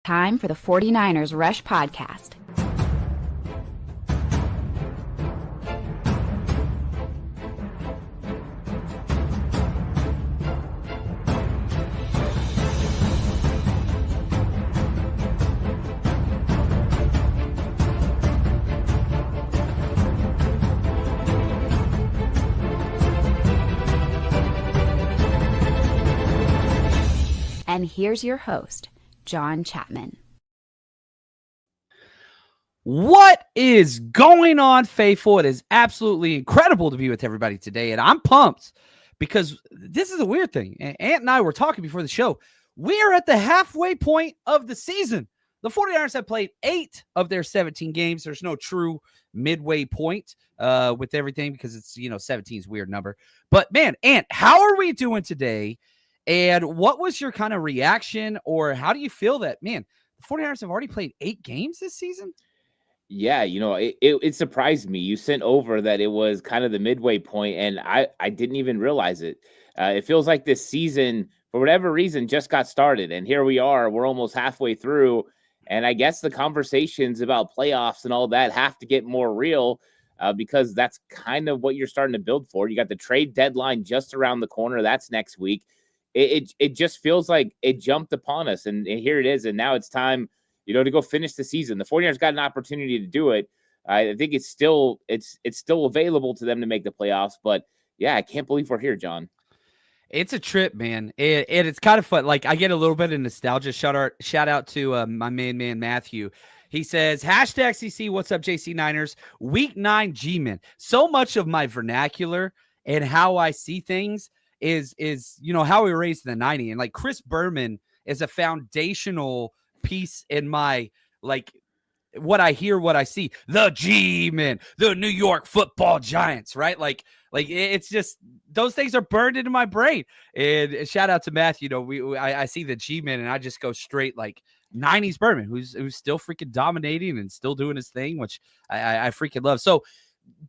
Time for the 49ers Rush Podcast. And here's your host, John Chapman. What is going on, faithful? It is absolutely incredible to be with everybody today, and I'm pumped because this is a weird thing. Ant and I were talking before the show. We are at the halfway point of the season. The 49ers have played 8 of their 17 games. There's no true midway point with everything because it's, 17 is a weird number. But, man, Ant, how are we doing today? And what was your kind of reaction, or how do you feel that, man, the 49ers have already played 8 games this season? Yeah, it surprised me. You sent over that it was kind of the midway point, and I didn't even realize it. It feels like this season, for whatever reason, just got started, and here we are. We're almost halfway through, and I guess the conversations about playoffs and all that have to get more real because that's kind of what you're starting to build for. You got the trade deadline just around the corner. That's next week. It just feels like it jumped upon us, and here it is, and now it's time, to go finish the season. The 49ers got an opportunity to do it. I think it's still available to them to make the playoffs, but yeah, I can't believe we're here, John. It's a trip, man. It's kind of fun. Like, I get a little bit of nostalgia. Shout out to my man Matthew. He says, #CC, what's up, JC Niners? Week 9 G-Men. So much of my vernacular and how I see things is how we raised in the 90s. And like Chris Berman is a foundational piece in my, like, what I hear, what I see. The G-Men, the New York Football Giants, right? Like it's just, those things are burned into my brain. And shout out to Matthew. I see the G-Men and I just go straight like 90s Berman, who's still freaking dominating and still doing his thing, which I freaking love. So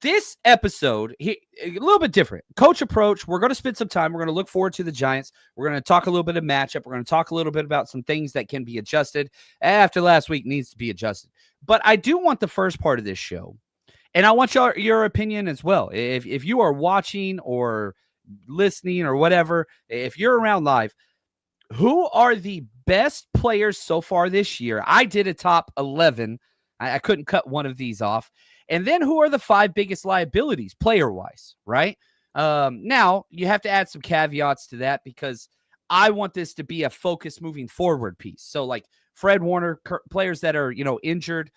this episode, a little bit different. Coach approach. We're going to spend some time. We're going to look forward to the Giants. We're going to talk a little bit of matchup. We're going to talk a little bit about some things that can be adjusted after last week needs to be adjusted. But I do want the first part of this show, and I want your opinion as well. If you are watching or listening or whatever, if you're around live, who are the best players so far this year? I did a top 11. I couldn't cut one of these off. And then who are the 5 biggest liabilities player-wise, right? Now, you have to add some caveats to that because I want this to be a focus moving forward piece. So, like Fred Warner, players that are, injured,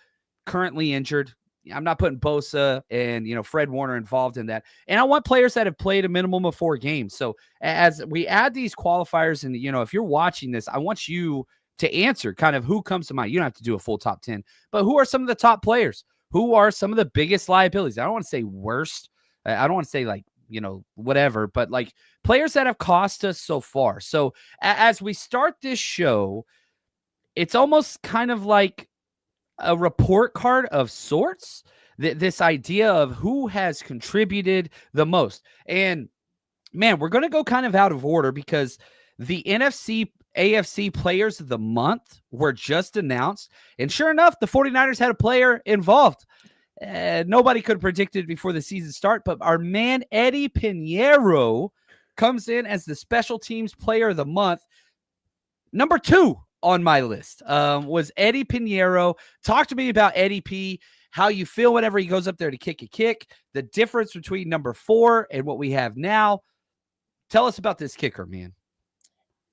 currently injured. I'm not putting Bosa and, Fred Warner involved in that. And I want players that have played a minimum of 4 games. So as we add these qualifiers and, if you're watching this, I want you to answer kind of who comes to mind. You don't have to do a full top 10, but who are some of the top players? Who are some of the biggest liabilities? I don't want to say worst. I don't want to say like, whatever, but like players that have cost us so far. So as we start this show, it's almost kind of like a report card of sorts, this idea of who has contributed the most. And man, we're going to go kind of out of order because the AFC players of the month were just announced. And sure enough, the 49ers had a player involved. Nobody could have predicted before the season start, but our man Eddie Pinheiro comes in as the special teams player of the month. Number 2 on my list was Eddie Pinheiro. Talk to me about Eddie P, how you feel whenever he goes up there to kick a kick, the difference between number 4 and what we have now. Tell us about this kicker, man.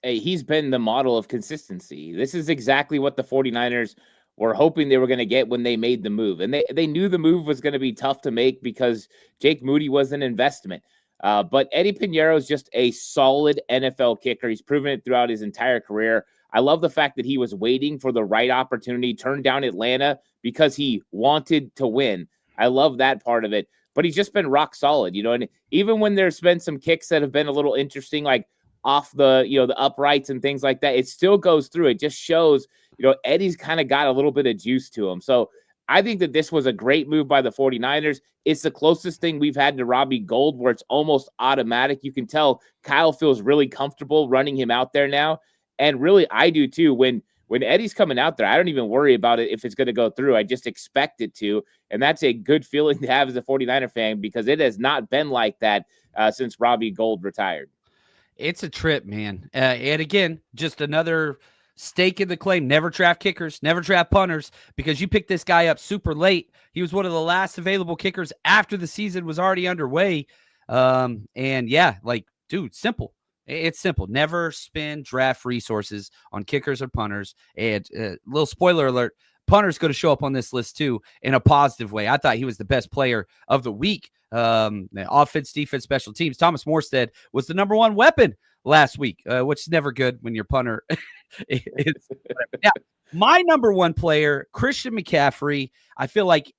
Hey, he's been the model of consistency. This is exactly what the 49ers were hoping they were going to get when they made the move. And they knew the move was going to be tough to make because Jake Moody was an investment. But Eddie Pinheiro is just a solid NFL kicker. He's proven it throughout his entire career. I love the fact that he was waiting for the right opportunity, turned down Atlanta because he wanted to win. I love that part of it. But he's just been rock solid, and even when there's been some kicks that have been a little interesting, like off the, the uprights and things like that, it still goes through. It just shows, Eddie's kind of got a little bit of juice to him. So I think that this was a great move by the 49ers. It's the closest thing we've had to Robbie Gould where it's almost automatic. You can tell Kyle feels really comfortable running him out there now. And really, I do too. When when Eddie's coming out there, I don't even worry about it if it's going to go through. I just expect it to. And that's a good feeling to have as a 49er fan, because it has not been like that since Robbie Gould retired. It's a trip, man. And again, just another stake in the claim. Never draft kickers, never draft punters, because you picked this guy up super late. He was one of the last available kickers after the season was already underway. And yeah, like, dude, simple. It's simple. Never spend draft resources on kickers or punters. And little spoiler alert, punter's going to show up on this list too in a positive way. I thought he was the best player of the week. Offense, defense, special teams. Thomas Morstead was the number one weapon last week, which is never good when your punter is. Now, my number one player, Christian McCaffrey. I feel like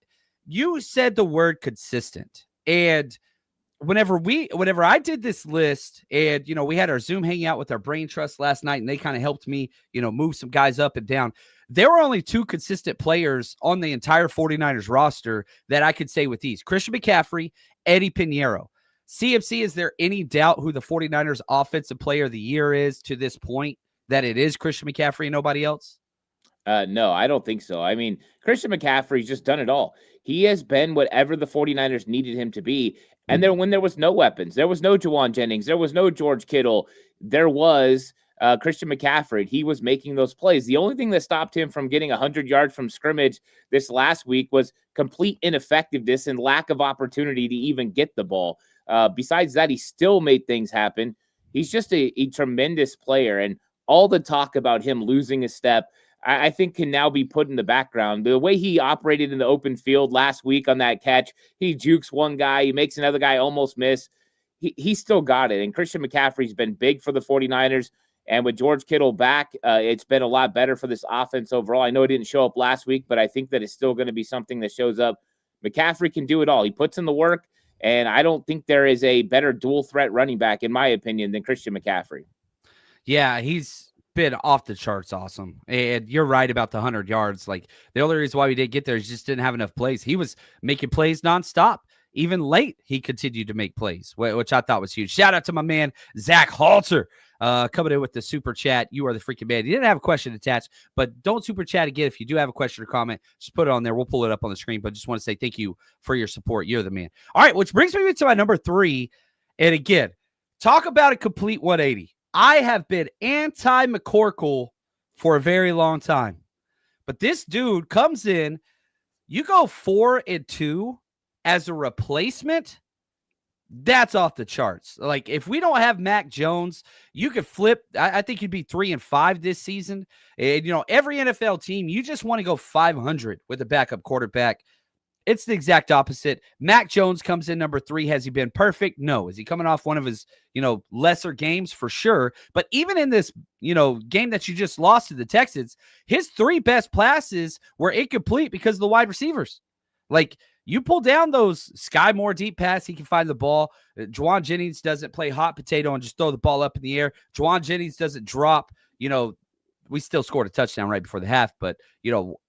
you said the word consistent, and whenever I did this list, and we had our Zoom hangout with our brain trust last night, and they kind of helped me, move some guys up and down. There were only two consistent players on the entire 49ers roster that I could say with ease: Christian McCaffrey, Eddie Pinheiro. CMC, is there any doubt who the 49ers offensive player of the year is to this point, that it is Christian McCaffrey and nobody else? No, I don't think so. I mean, Christian McCaffrey's just done it all. He has been whatever the 49ers needed him to be. And then when there was no weapons, there was no Juwan Jennings, there was no George Kittle, there was Christian McCaffrey. He was making those plays. The only thing that stopped him from getting 100 yards from scrimmage this last week was complete ineffectiveness and lack of opportunity to even get the ball. Besides that, he still made things happen. He's just a tremendous player. And all the talk about him losing a step, I think, can now be put in the background. The way he operated in the open field last week on that catch, he jukes one guy, he makes another guy almost miss. He still got it. And Christian McCaffrey's been big for the 49ers. And with George Kittle back, it's been a lot better for this offense overall. I know it didn't show up last week, but I think that it's still going to be something that shows up. McCaffrey can do it all. He puts in the work, and I don't think there is a better dual threat running back, in my opinion, than Christian McCaffrey. Yeah, he's been off the charts awesome. And you're right about the 100 yards. Like, the only reason why we didn't get there is just didn't have enough plays. He was making plays nonstop. Even late, he continued to make plays, which I thought was huge. Shout out to my man, Zach Halter, coming in with the super chat. You are the freaking man. He didn't have a question attached, but don't super chat again. If you do have a question or comment, just put it on there. We'll pull it up on the screen, but just want to say thank you for your support. You're the man. All right, which brings me to my number 3. And again, talk about a complete 180. I have been anti-McCorkle for a very long time, but this dude comes in, you go 4-2 as a replacement. That's off the charts. Like, if we don't have Mac Jones, you could flip. I think you'd be 3-5 this season. And, every NFL team, you just want to go 500 with a backup quarterback. It's the exact opposite. Mac Jones comes in number 3. Has he been perfect? No. Is he coming off one of his, lesser games? For sure. But even in this, game that you just lost to the Texans, his 3 best passes were incomplete because of the wide receivers. Like, you pull down those Sky Moore deep pass, he can find the ball. Juwan Jennings doesn't play hot potato and just throw the ball up in the air. Juwan Jennings doesn't drop. We still scored a touchdown right before the half, but,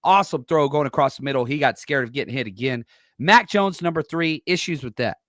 awesome throw going across the middle. He got scared of getting hit again. Mac Jones, number 3, issues with that?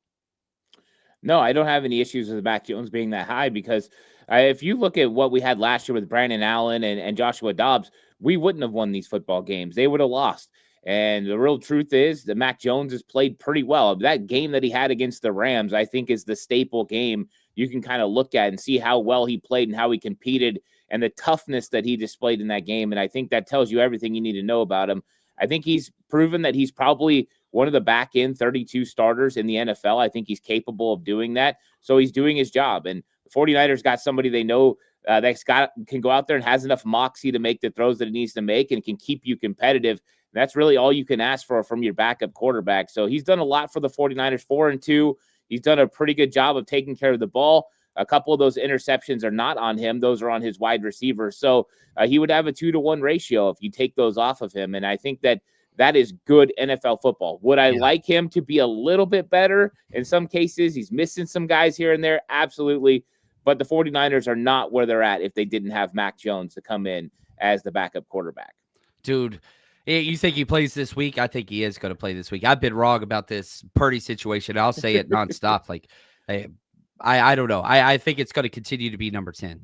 No, I don't have any issues with Mac Jones being that high, because if you look at what we had last year with Brandon Allen and Joshua Dobbs, we wouldn't have won these football games. They would have lost. And the real truth is that Mac Jones has played pretty well. That game that he had against the Rams, I think, is the staple game you can kind of look at and see how well he played and how he competed and the toughness that he displayed in that game. And I think that tells you everything you need to know about him. I think he's proven that he's probably one of the back end 32 starters in the NFL. I think he's capable of doing that. So he's doing his job. And the 49ers got somebody they know can go out there and has enough moxie to make the throws that it needs to make and can keep you competitive. That's really all you can ask for from your backup quarterback. So he's done a lot for the 49ers, 4-2. He's done a pretty good job of taking care of the ball. A couple of those interceptions are not on him. Those are on his wide receivers. So he would have a 2-to-1 ratio if you take those off of him. And I think that is good NFL football. Would I like him to be a little bit better? In some cases, he's missing some guys here and there. Absolutely. But the 49ers are not where they're at if they didn't have Mac Jones to come in as the backup quarterback. Dude, you think he plays this week? I think he is going to play this week. I've been wrong about this Purdy situation. I'll say it nonstop. Like, I don't know. I think it's going to continue to be number 10.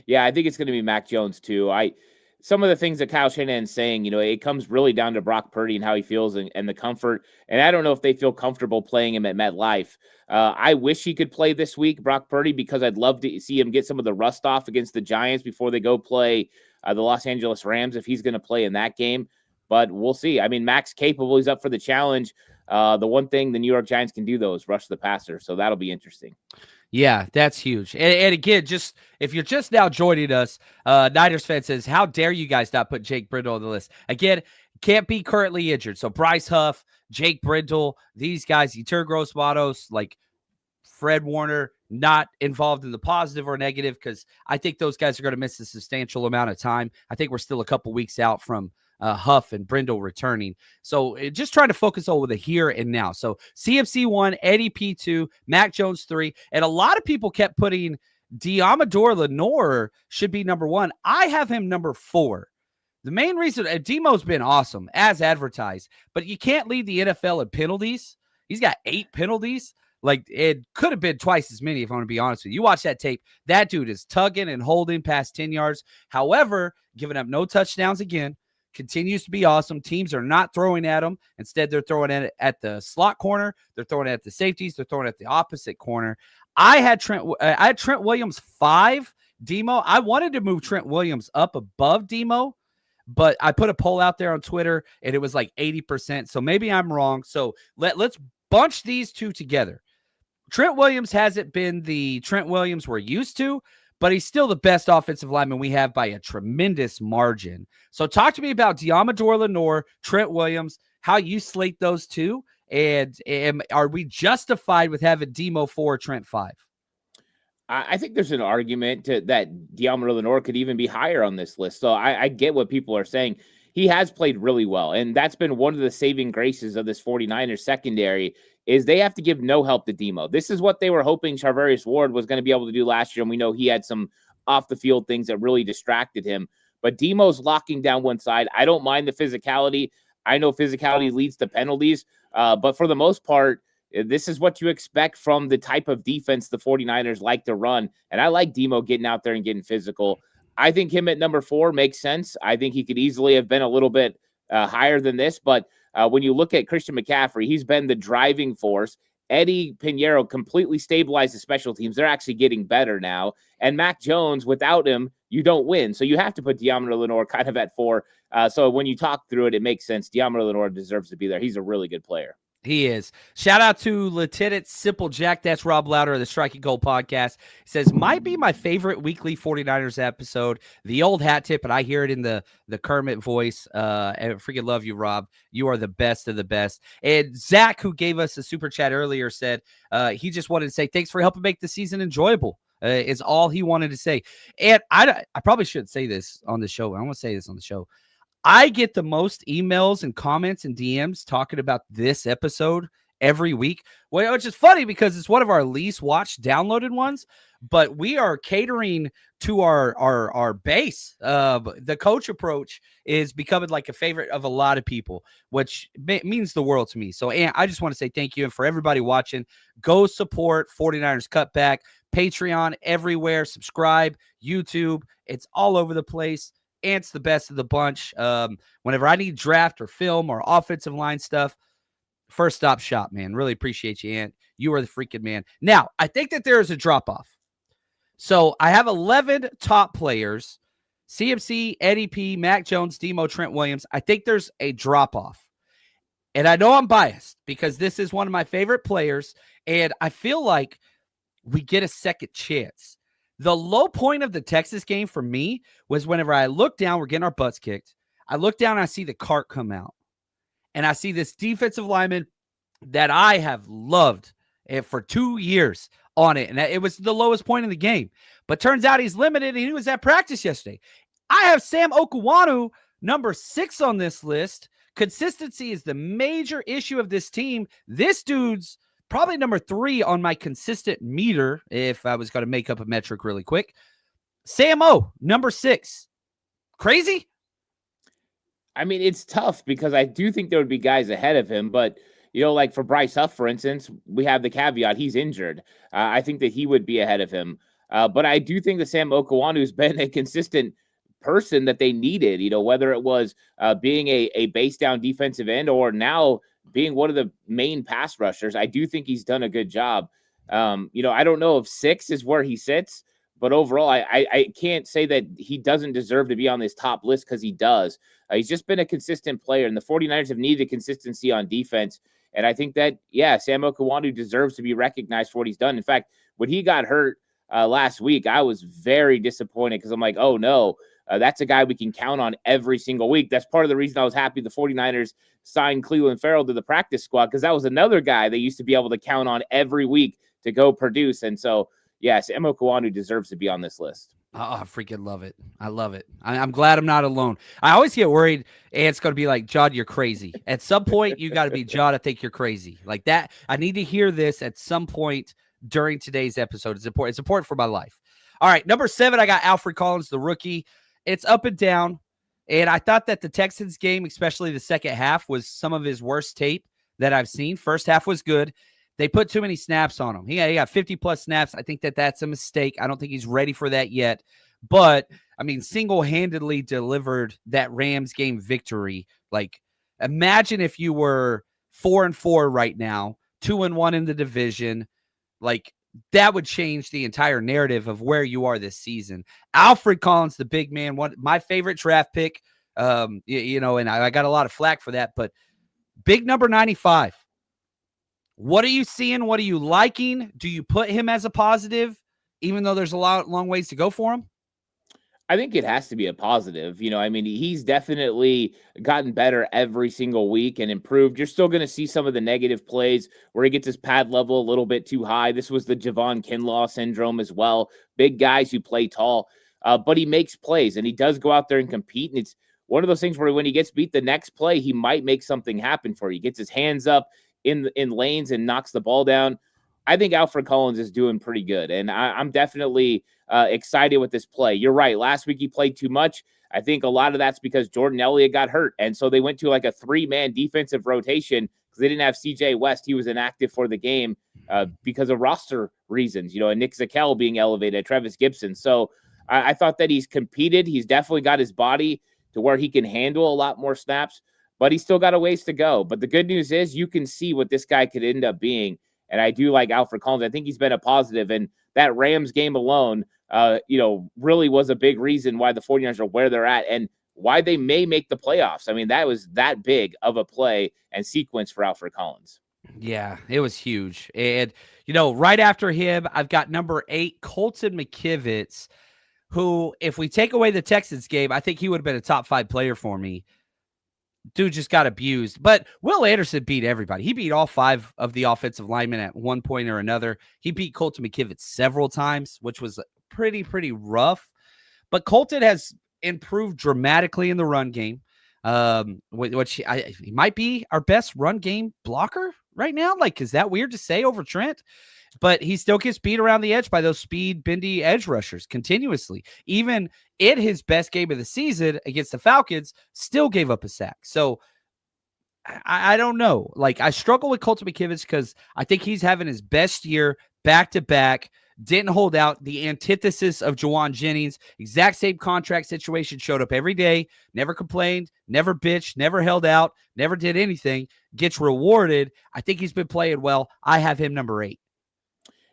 Yeah, I think it's going to be Mac Jones too. some of the things that Kyle Shanahan's saying, it comes really down to Brock Purdy and how he feels and the comfort. And I don't know if they feel comfortable playing him at MetLife. I wish he could play this week, Brock Purdy, because I'd love to see him get some of the rust off against the Giants before they go play the Los Angeles Rams, if he's going to play in that game. But we'll see. I mean, Mac's capable. He's up for the challenge. The one thing the New York Giants can do, though, is rush the passer. So that'll be interesting. Yeah, that's huge. And again, just if you're just now joining us, Niners fan says, how dare you guys not put Jake Brindle on the list? Again, can't be currently injured. So Bryce Huff, Jake Brindle, these guys, Yetur Gross-Matos, like Fred Warner, not involved in the positive or negative, because I think those guys are going to miss a substantial amount of time. I think we're still a couple weeks out from Huff and Brindle returning. So just trying to focus on the here and now. So CMC 1, Eddie P 2, Mac Jones 3, and a lot of people kept putting Diamador Lenore should be number 1. I have him number 4. The main reason, Demo's been awesome as advertised, but you can't lead the NFL in penalties. He's got 8 penalties. Like, it could have been twice as many, if I want to be honest with you. You watch that tape, that dude is tugging and holding past 10 yards. However, giving up no touchdowns again. Continues to be awesome. Teams are not throwing at him. Instead, they're throwing at the slot corner. They're throwing at the safeties. They're throwing at the opposite corner. I had Trent Williams 5, Demo. I wanted to move Trent Williams up above Demo, but I put a poll out there on Twitter, and it was like 80%. So maybe I'm wrong. So let's bunch these two together. Trent Williams hasn't been the Trent Williams we're used to, but he's still the best offensive lineman we have by a tremendous margin. So talk to me about Diamador Lenore, Trent Williams, how you slate those two, and are we justified with having Demo 4, Trent 5? I think there's an argument that Diamador Lenore could even be higher on this list. So I get what people are saying. He has played really well, and that's been one of the saving graces of this 49ers secondary is they have to give no help to Demo. This is what they were hoping Charvarius Ward was going to be able to do last year, and we know he had some off-the-field things that really distracted him. But Demo's locking down one side. I don't mind the physicality. I know physicality leads to penalties, but for the most part, this is what you expect from the type of defense the 49ers like to run, and I like Demo getting out there and getting physical. I think him at number 4 makes sense. I think he could easily have been a little bit higher than this, but when you look at Christian McCaffrey, he's been the driving force. Eddie Pinheiro completely stabilized the special teams. They're actually getting better now. And Mac Jones, without him, you don't win. So you have to put Diamador Lenore kind of at 4. So when you talk through it, it makes sense. Diamador Lenore deserves to be there. He's a really good player. He is. Shout out to Lieutenant Simple Jack. That's Rob Louder of the Striking Gold podcast. He says, might be my favorite weekly 49ers episode. The old hat tip, and I hear it in the Kermit voice. I freaking love you, Rob. You are the best of the best. And Zach, who gave us a super chat earlier, said he just wanted to say thanks for helping make the season enjoyable. Is all he wanted to say. And I probably shouldn't say this on the show. I want to say this on the show. I get the most emails and comments and DMs talking about this episode every week, which is funny because it's one of our least watched, downloaded ones, but we are catering to our base. The coach approach is becoming like a favorite of a lot of people, which means the world to me. So I just want to say thank you. And for everybody watching, go support 49ers Cutback, Patreon, everywhere, subscribe, YouTube. It's all over the place. Ant's the best of the bunch. Whenever I need draft or film or offensive line stuff, first stop shop, man. Really appreciate you, Ant. You are the freaking man. Now, I think that there is a drop-off. So I have 11 top players. CMC, Eddie P, Mac Jones, Demo, Trent Williams. I think there's a drop-off. And I know I'm biased because this is one of my favorite players, and I feel like we get a second chance. The low point of the Texas game for me was whenever I look down, we're getting our butts kicked. I look down and I see the cart come out. And I see this defensive lineman that I have loved for 2 years on it. And it was the lowest point in the game. But turns out he's limited and he was at practice yesterday. I have Sam Okuwanu, number 6 on this list. Consistency is the major issue of this team. This dude's probably number 3 on my consistent meter, if I was going to make up a metric really quick. Sam O, number 6. Crazy? I mean, it's tough because I do think there would be guys ahead of him, but, like for Bryce Huff, for instance, we have the caveat, he's injured. I think that he would be ahead of him. But I do think that Sam Okuwanu's been a consistent person that they needed, whether it was being a base down defensive end or now being one of the main pass rushers. I do think he's done a good job. I don't know if 6 is where he sits, but overall, I can't say that he doesn't deserve to be on this top list because he does. He's just been a consistent player, and the 49ers have needed consistency on defense. And I think that, Sam Okawanu deserves to be recognized for what he's done. In fact, when he got hurt last week, I was very disappointed because I'm like, oh, no, that's a guy we can count on every single week. That's part of the reason I was happy the 49ers signed Cleveland Farrell to the practice squad, because that was another guy they used to be able to count on every week to go produce. And so, Sam Okawanu deserves to be on this list. Oh, I freaking love it. I love it. I'm glad I'm not alone. I always get worried, and it's going to be like, John, you're crazy. At some point, you got to be, John, I think you're crazy. Like that. I need to hear this at some point during today's episode. It's important. It's important for my life. All right, number 7, I got Alfred Collins, the rookie. It's up and down, and I thought that the Texans game, especially the second half, was some of his worst tape that I've seen. First half was good. They put too many snaps on him. He got 50-plus snaps. I think that's a mistake. I don't think he's ready for that yet. But, I mean, single-handedly delivered that Rams game victory. Like, imagine if you were 4-4 right now, 2-1 in the division. Like, that would change the entire narrative of where you are this season. Alfred Collins, the big man, my favorite draft pick, and I got a lot of flack for that. But big number 95. What are you seeing? What are you liking? Do you put him as a positive, even though there's a long ways to go for him? I think it has to be a positive. He's definitely gotten better every single week and improved. You're still going to see some of the negative plays where he gets his pad level a little bit too high. This was the Javon Kinlaw syndrome as well. Big guys who play tall, but he makes plays and he does go out there and compete. And it's one of those things where when he gets beat the next play, he might make something happen for you. He gets his hands up in lanes and knocks the ball down. I think Alfred Collins is doing pretty good, and I'm definitely excited with this play. You're right. Last week he played too much. I think a lot of that's because Jordan Elliott got hurt, and so they went to like a 3-man defensive rotation because they didn't have CJ West. He was inactive for the game because of roster reasons, and Nick Zakelj being elevated, Travis Gibson. So I thought that he's competed. He's definitely got his body to where he can handle a lot more snaps, but he's still got a ways to go. But the good news is you can see what this guy could end up being. And I do like Alfred Collins. I think he's been a positive. And that Rams game alone, really was a big reason why the 49ers are where they're at and why they may make the playoffs. I mean, that was that big of a play and sequence for Alfred Collins. Yeah, it was huge. And, right after him, I've got number 8, Colton McKivitz, who, if we take away the Texans game, I think he would have been a top 5 player for me. Dude just got abused. But Will Anderson beat everybody. He beat all 5 of the offensive linemen at one point or another. He beat Colton McKivitz several times, which was pretty rough. But Colton has improved dramatically in the run game, which he might be our best run game blocker right now. Like, is that weird to say over Trent? But he still gets beat around the edge by those speed, bendy edge rushers continuously. Even in his best game of the season against the Falcons, still gave up a sack. So I don't know. Like, I struggle with Colton McKivitz because I think he's having his best year back-to-back. Didn't hold out. The antithesis of Juwan Jennings. Exact same contract situation. Showed up every day. Never complained. Never bitched. Never held out. Never did anything. Gets rewarded. I think he's been playing well. I have him number 8.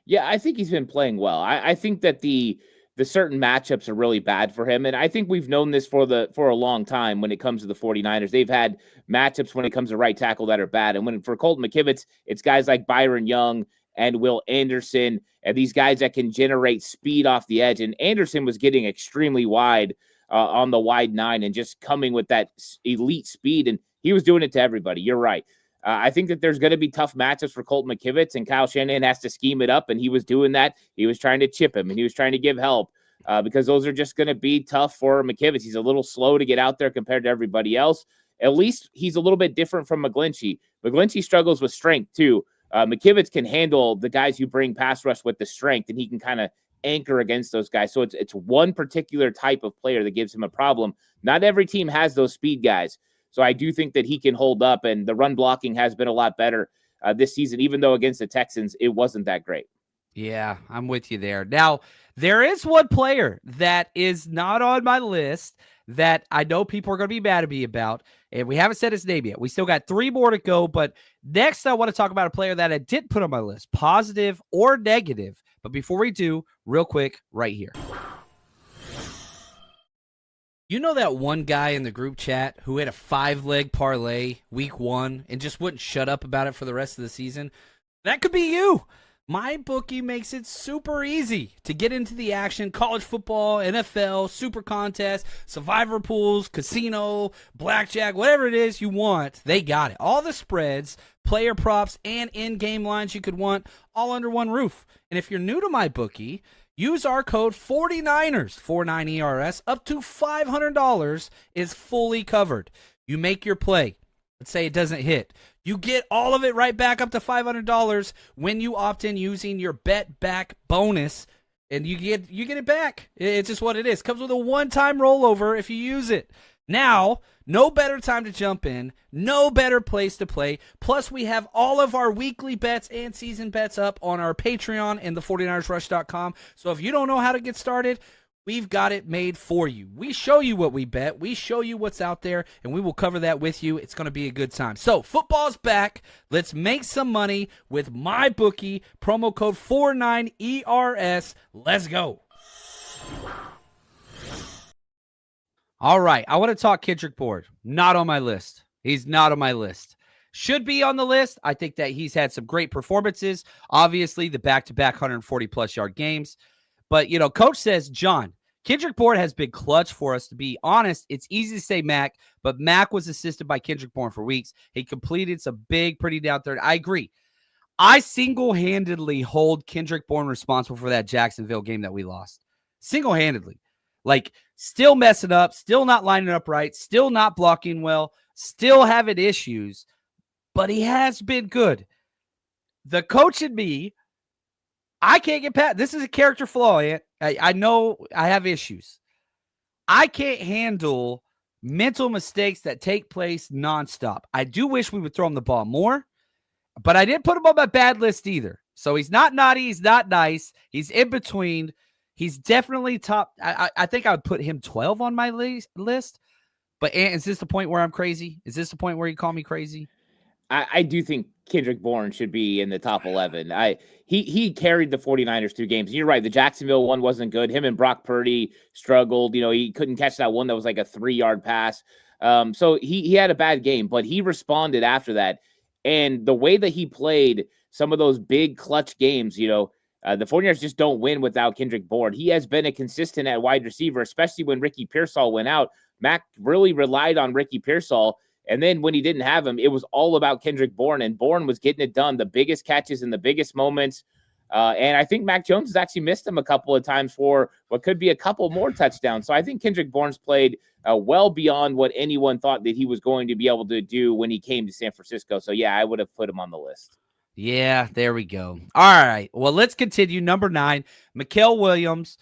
Yeah, I think he's been playing well. I think that the certain matchups are really bad for him. And I think we've known this for a long time when it comes to the 49ers. They've had matchups when it comes to right tackle that are bad. And for Colton McKivitz, it's guys like Byron Young and Will Anderson and these guys that can generate speed off the edge. And Anderson was getting extremely wide on the wide 9 and just coming with that elite speed. And he was doing it to everybody. You're right. I think that there's going to be tough matchups for Colton McKivitz, and Kyle Shanahan has to scheme it up, and he was doing that. He was trying to chip him, and he was trying to give help because those are just going to be tough for McKivitz. He's a little slow to get out there compared to everybody else. At least he's a little bit different from McGlinchey. McGlinchey struggles with strength, too. McKivitz can handle the guys who bring pass rush with the strength, and he can kind of anchor against those guys. So it's one particular type of player that gives him a problem. Not every team has those speed guys. So I do think that he can hold up, and the run blocking has been a lot better this season, even though against the Texans, it wasn't that great. Yeah, I'm with you there. Now, There is one player that is not on my list that I know people are going to be mad at me about, and we haven't said his name yet. We still got 3 more to go, but next I want to talk about a player that I did put on my list, positive or negative. But before we do, real quick, right here. You know that one guy in the group chat who had a 5-leg parlay week 1 and just wouldn't shut up about it for the rest of the season? That could be you. My bookie makes it super easy to get into the action. College football, NFL, super contest, survivor pools, casino, blackjack, whatever it is you want, they got it. All the spreads, player props, and in-game lines you could want all under one roof. And if you're new to my bookie, use our code 49ers, 49ERS, up to $500 is fully covered. You make your play. Let's say it doesn't hit. You get all of it right back up to $500 when you opt in using your bet back bonus, and you get it back. It's just what it is. Comes with a one-time rollover if you use it. Now, no better time to jump in, no better place to play. Plus, we have all of our weekly bets and season bets up on our Patreon and the 49ersrush.com. So if you don't know how to get started, we've got it made for you. We show you what we bet. We show you what's out there, and we will cover that with you. It's going to be a good time. So football's back. Let's make some money with my bookie. Promo code 49ERS. Let's go. All right. I want to talk Kendrick Bourne. Not on my list. He's not on my list. Should be on the list. I think that he's had some great performances. Obviously, the back-to-back 140-plus yard games. But, Coach says, John, Kendrick Bourne has been clutch for us. To be honest, it's easy to say Mac, but Mac was assisted by Kendrick Bourne for weeks. He completed some big, pretty down third. I agree. I single-handedly hold Kendrick Bourne responsible for that Jacksonville game that we lost. Single-handedly. Like, still messing up, still not lining up right, still not blocking well, still having issues, but he has been good. The coach and me, I can't get past. This is a character flaw. I know I have issues. I can't handle mental mistakes that take place nonstop. I do wish we would throw him the ball more, but I didn't put him on my bad list either. So he's not naughty. He's not nice. He's in between. He's definitely top. I think I would put him 12 on my list. But is this the point where I'm crazy? Is this the point where you call me crazy? I do think Kendrick Bourne should be in the top 11. He carried the 49ers 2 games. You're right. The Jacksonville one wasn't good. Him and Brock Purdy struggled. He couldn't catch that one that was like a 3-yard pass. So he had a bad game, but he responded after that. And the way that he played some of those big clutch games, the 49ers just don't win without Kendrick Bourne. He has been a consistent at wide receiver, especially when Ricky Pearsall went out. Mac really relied on Ricky Pearsall. And then when he didn't have him, it was all about Kendrick Bourne, and Bourne was getting it done, the biggest catches in the biggest moments. And I think Mac Jones has actually missed him a couple of times for what could be a couple more touchdowns. So I think Kendrick Bourne's played well beyond what anyone thought that he was going to be able to do when he came to San Francisco. So, yeah, I would have put him on the list. Yeah, there we go. All right. Well, let's continue. Number 9, Mikael Williams.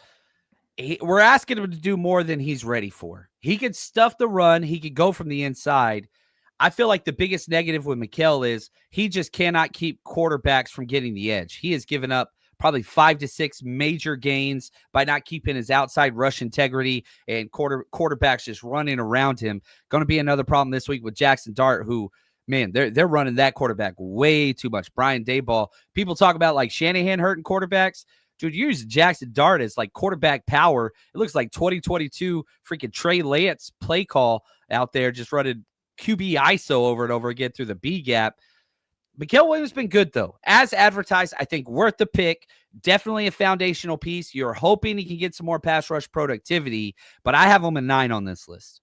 We're asking him to do more than he's ready for. He could stuff the run. He could go from the inside. I feel like the biggest negative with Mikael is he just cannot keep quarterbacks from getting the edge. He has given up probably 5 to 6 major gains by not keeping his outside rush integrity, and quarterbacks just running around him. Going to be another problem this week with Jackson Dart, who, man, they're running that quarterback way too much. Brian Daboll. People talk about like Shanahan hurting quarterbacks. Dude, you use Jackson Dart as like quarterback power. It looks like 2022 freaking Trey Lance play call out there, just running QB ISO over and over again through the B gap. Mikael Williams has been good, though. As advertised, I think worth the pick. Definitely a foundational piece. You're hoping he can get some more pass rush productivity, but I have him a 9 on this list.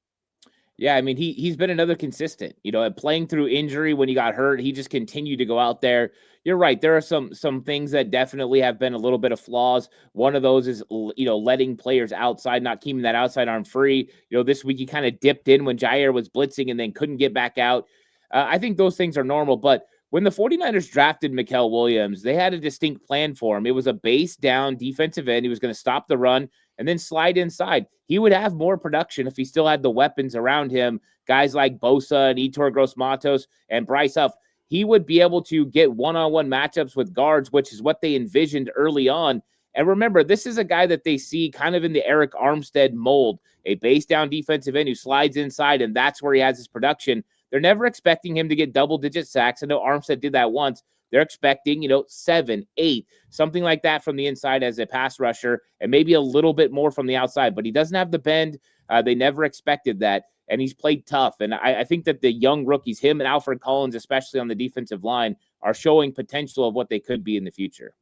Yeah, I mean, he's been another consistent, playing through injury when he got hurt. He just continued to go out there. You're right. There are some things that definitely have been a little bit of flaws. One of those is, letting players outside, not keeping that outside arm free. This week he kind of dipped in when Jair was blitzing and then couldn't get back out. I think those things are normal, but when the 49ers drafted Mikael Williams, they had a distinct plan for him. It was a base down defensive end. He was going to stop the run and then slide inside. He would have more production if he still had the weapons around him, guys like Bosa and Yetur Gross-Matos and Bryce Huff. He would be able to get one-on-one matchups with guards, which is what they envisioned early on. And remember, this is a guy that they see kind of in the Eric Armstead mold, a base down defensive end who slides inside, and that's where he has his production. They're never expecting him to get double-digit sacks. I know Armstead did that once. They're expecting, 7, 8, something like that from the inside as a pass rusher, and maybe a little bit more from the outside. But he doesn't have the bend. They never expected that, and he's played tough. And I think that the young rookies, him and Alfred Collins, especially on the defensive line, are showing potential of what they could be in the future.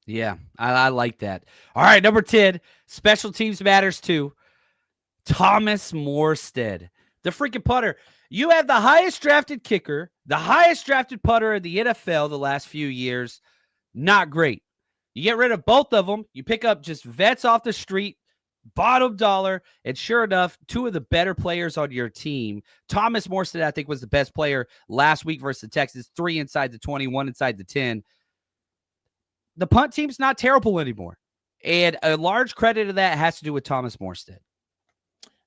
Yeah, I like that. All right, number 10, special teams matters too. Thomas Morstead, the freaking punter. You have the highest drafted kicker, the highest drafted punter in the NFL the last few years. Not great. You get rid of both of them. You pick up just vets off the street, bottom dollar, and sure enough, two of the better players on your team. Thomas Morstead, I think, was the best player last week versus the Texans. 3 inside the 20, 1 inside the 10. The punt team's not terrible anymore. And a large credit of that has to do with Thomas Morstead.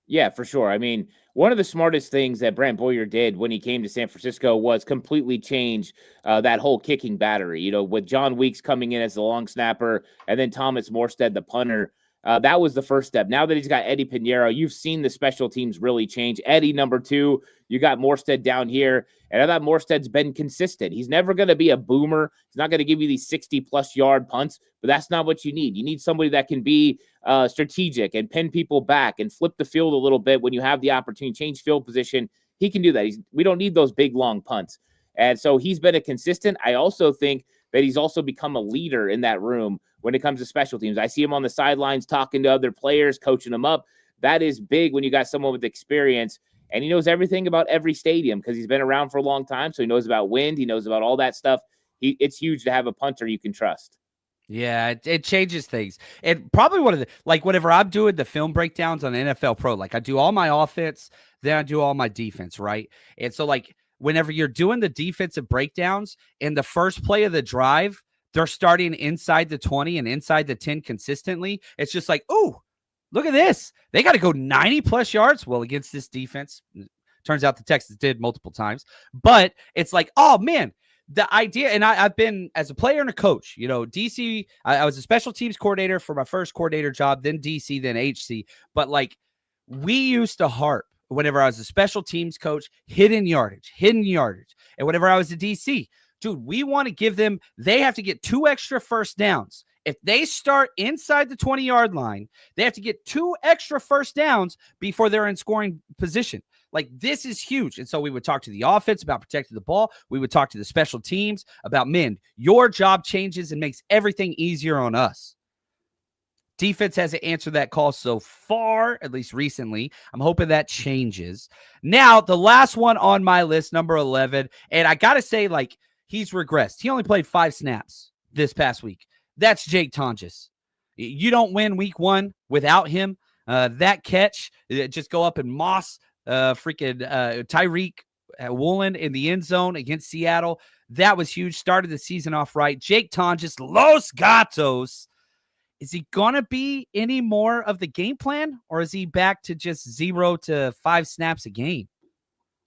Yeah, for sure. I mean, one of the smartest things that Brant Boyer did when he came to San Francisco was completely change that whole kicking battery. With John Weeks coming in as the long snapper and then Thomas Morstead, the punter, that was the first step. Now that he's got Eddie Pinheiro, you've seen the special teams really change. Eddie, number 2, you got Morstead down here. And I thought Morstead's been consistent. He's never going to be a boomer. He's not going to give you these 60-plus yard punts, but that's not what you need. You need somebody that can be strategic and pin people back and flip the field a little bit when you have the opportunity, change field position. He can do that. We don't need those big, long punts. And so he's been a consistent. I also think that he's also become a leader in that room when it comes to special teams. I see him on the sidelines talking to other players, coaching them up. That is big when you got someone with experience. And he knows everything about every stadium because he's been around for a long time. So he knows about wind. He knows about all that stuff. It's huge to have a punter you can trust. Yeah, it changes things. And probably one of the, whenever I'm doing the film breakdowns on NFL Pro, I do all my offense, then I do all my defense, right? And so whenever you're doing the defensive breakdowns in the first play of the drive, they're starting inside the 20 and inside the 10 consistently. It's just ooh, look at this. They got to go 90-plus yards. Well, against this defense, turns out the Texans did multiple times. But it's oh, man, the idea, and I've been, as a player and a coach, DC, I was a special teams coordinator for my first coordinator job, then DC, then HC. But, we used to harp, whenever I was a special teams coach, hidden yardage. And whenever I was a DC, dude, we want to give them, they have to get 2 extra first downs. If they start inside the 20-yard line, they have to get 2 extra first downs before they're in scoring position. This is huge. And so we would talk to the offense about protecting the ball. We would talk to the special teams about, your job changes and makes everything easier on us. Defense hasn't answered that call so far, at least recently. I'm hoping that changes. Now, the last one on my list, number 11, and I got to say, he's regressed. He only played 5 snaps this past week. That's Jake Tonjes. You don't win week 1 without him. That catch, just go up and moss Tyreek Woolen in the end zone against Seattle. That was huge. Started the season off right. Jake Tonjes, Los Gatos. Is he going to be any more of the game plan, or is he back to just 0 to 5 snaps a game?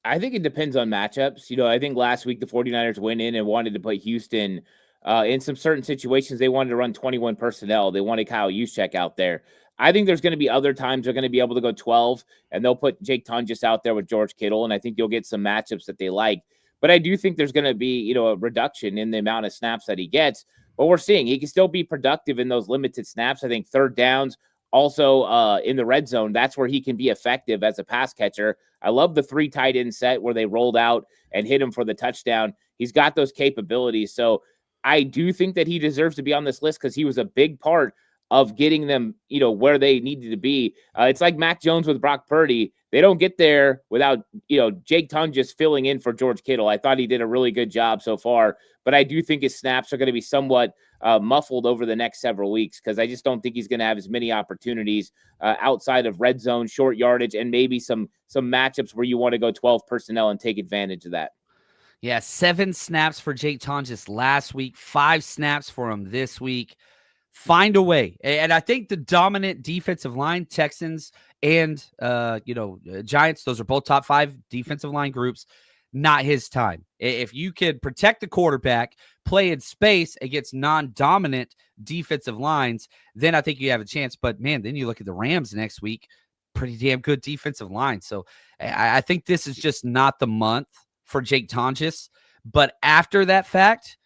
I think it depends on matchups. I think last week the 49ers went in and wanted to play Houston in some certain situations. They wanted to run 21 personnel. They wanted Kyle Juszczyk out there. I think there's going to be other times they're going to be able to go 12, and they'll put Jake Tonjes out there with George Kittle, and I think you'll get some matchups that they like. But I do think there's going to be, a reduction in the amount of snaps that he gets. But we're seeing he can still be productive in those limited snaps. I think third downs, also in the red zone, that's where he can be effective as a pass catcher. I love the 3 tight end set where they rolled out and hit him for the touchdown. He's got those capabilities. So I do think that he deserves to be on this list because he was a big part of getting them, where they needed to be. It's like Mac Jones with Brock Purdy. They don't get there without, Jake Tonjes filling in for George Kittle. I thought he did a really good job so far, but I do think his snaps are going to be somewhat muffled over the next several weeks because I just don't think he's going to have as many opportunities outside of red zone, short yardage, and maybe some matchups where you want to go 12 personnel and take advantage of that. Yeah, 7 snaps for Jake Tonjes last week, 5 snaps for him this week. Find a way. And I think the dominant defensive line, Texans and, Giants, those are both top 5 defensive line groups. Not his time. If you could protect the quarterback, play in space against non-dominant defensive lines, then I think you have a chance. But, man, then you look at the Rams next week, pretty damn good defensive line. So I think this is just not the month for Jake Tonjes. But after that fact,